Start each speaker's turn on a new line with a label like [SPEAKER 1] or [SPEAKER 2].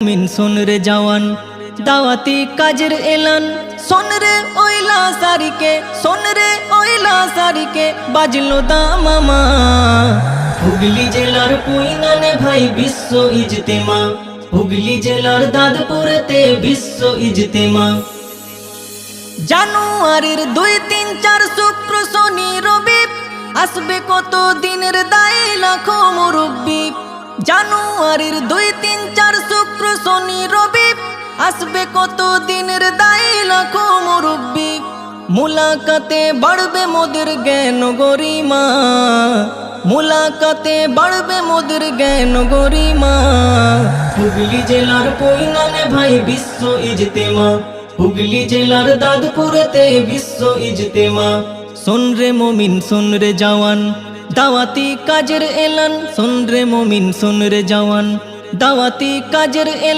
[SPEAKER 1] মিন শোন রে জওয়ান দাওয়াতি কাজের এলান শোন রে ওইলা সারিকে শোন রে ওইলা সারিকে বাজলো দামামা হুগলি জেলার পুইনানে ভাই বিশ্ব ইজতেমা হুগলি জেলার দাদপুরেতে বিশ্ব ইজতেমা জানুয়ারির 2, 3, 4 শুক্র শনি রবি আসবে কত দিনের দায় লাখো মুরব্বি জানুয়ারির 2, 3, 4 শুক্র শনি রবি আসবে কত দিনের দায় লাখো মুরব্বি মুলাকাতে বাড়বে মোদের জ্ঞান গরিমা মুলাকাতে বাড়বে মোদের জ্ঞান গরিমা হুগলি জেলার পুইনানে ভাই বিশ্ব ইজতেমা হুগলি জেলার দাদপুরেতে বিশ্ব ইজতেমা শোন রে মুমিন শোন রে জওয়ান দাওয়াতি কাজের এলান শোন রে মুমিন শোন রে জওয়ান দাওয়াতি কাজের এলান।